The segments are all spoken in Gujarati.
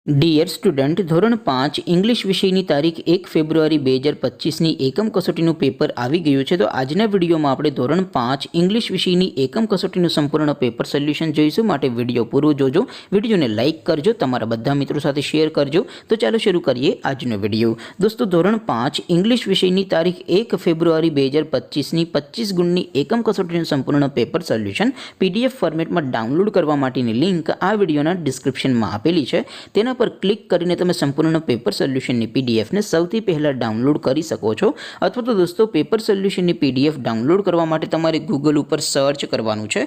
ડિયર સ્ટુડન્ટ, ધોરણ 5 ઇંગ્લિશ વિષયની તારીખ 1 ફેબ્રુઆરી 2025ની એકમ કસોટીનું પેપર આવી ગયું છે. તો આજના વિડીયોમાં આપણે ધોરણ 5 ઇંગ્લિશ વિષયની એકમ કસોટીનું સંપૂર્ણ પેપર સોલ્યુશન જોઈશું. માટે વિડીયો પૂરો જોજો, વિડીયોને લાઇક કરજો, તમારા બધા મિત્રો સાથે શેર કરજો. તો ચાલો શરૂ કરીએ આજનો વિડીયો. દોસ્તો, ધોરણ 5 ઇંગ્લિશ વિષયની તારીખ 1 ફેબ્રુઆરી 2025ની 25 ગુણની એકમ કસોટીનું સંપૂર્ણ પેપર સોલ્યુશન PDF ફોર્મેટમાં ડાઉનલોડ કરવા માટેની લિંક આ વિડીયોના ડિસ્ક્રિપ્શનમાં આપેલી છે. તેના પર ક્લિક કરીને તમે સંપૂર્ણ પેપર સોલ્યુશનની PDF ને સૌથી પહેલાં ડાઉનલોડ કરી શકો છો. અથવા તો દોસ્તો, પેપર સોલ્યુશનની PDF ડાઉનલોડ કરવા માટે તમારે ગૂગલ ઉપર સર્ચ કરવાનું છે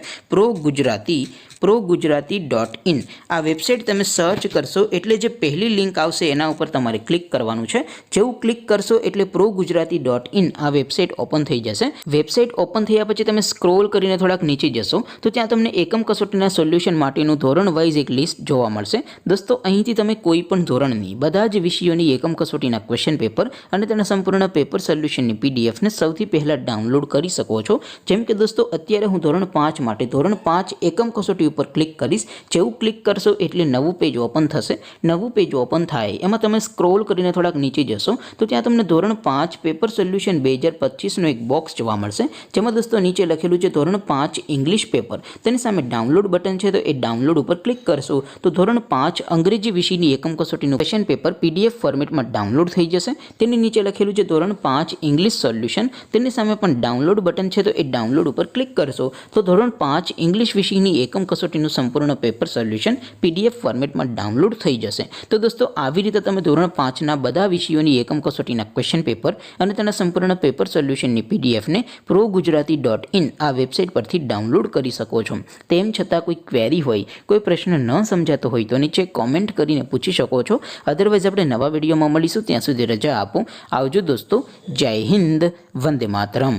ProGujarati.in. આ વેબસાઇટ તમે સર્ચ કરશો એટલે જે પહેલી લિંક આવશે એના ઉપર તમારે ક્લિક કરવાનું છે. જેવું ક્લિક કરશો એટલે ProGujarati.in આ વેબસાઇટ ઓપન થઈ જશે. વેબસાઇટ ઓપન થયા પછી તમે સ્ક્રોલ કરીને થોડાક નીચે જશો તો ત્યાં તમને એકમ કસોટીના સોલ્યુશન માટેનું ધોરણ વાઇઝ એક લિસ્ટ જોવા મળશે. દોસ્તો, અહીંથી તમે કોઈ પણ ધોરણની બધા જ વિષયોની એકમ કસોટીના ક્વેશ્ચન પેપર અને તેના સંપૂર્ણ પેપર સોલ્યુશનની PDF ને સૌથી પહેલાં ડાઉનલોડ કરી શકો છો. જેમ કે દોસ્તો, અત્યારે હું ધોરણ 5 માટે ધોરણ 5 એકમ કસોટી ઉપર ક્લિક કરીશ. જેવું ક્લિક કરશો એટલે નવું પેજ ઓપન થશે. નવું પેજ ઓપન થાય એમાં તમે સ્ક્રોલ કરીને થોડાક નીચે જશો તો ત્યાં તમને ધોરણ 5 પેપર સોલ્યુશન 2025નું એક બોક્સ જોવા મળશે. જેમાં દોસ્તો નીચે લખેલું છે ધોરણ 5 ઇંગ્લિશ પેપર. તેની સામે ડાઉનલોડ બટન છે, તો એ ડાઉનલોડ ઉપર ક્લિક કરશો તો ધોરણ 5 અંગ્રેજી વિષયની એકમ કસોટીનું ક્વેશ્ચન પેપર PDF ફોર્મેટમાં ડાઉનલોડ થઈ જશે. તેની નીચે લખેલું છે ધોરણ 5 ઇંગ્લિશ સોલ્યુશન. તેની સામે પણ ડાઉનલોડ બટન છે, તો એ ડાઉનલોડ ઉપર ક્લિક કરશો તો ધોરણ 5 ઇંગ્લિશ વિષયની એકમ કસોટીનું સંપૂર્ણ પેપર સોલ્યુશન PDF ફોર્મેટમાં ડાઉનલોડ થઈ જશે. તો દોસ્તો, આવી રીતે તમે ધોરણ 5ના બધા વિષયોની એકમ કસોટીના ક્વેશ્ચન પેપર અને તેના સંપૂર્ણ પેપર સોલ્યુશનની PDF ને ProGujarati.in આ વેબસાઇટ પરથી ડાઉનલોડ કરી શકો છો. તેમ છતાં કોઈ ક્વેરી હોય, કોઈ પ્રશ્ન ન સમજાતો હોય તો નીચે કોમેન્ટ કરીને પૂછી શકો છો. અધરવાઇઝ આપણે નવા વિડીયોમાં મળીશું. ત્યાં સુધી રજા આપો. આવજો દોસ્તો. જય હિન્દ. વંદે માતરમ.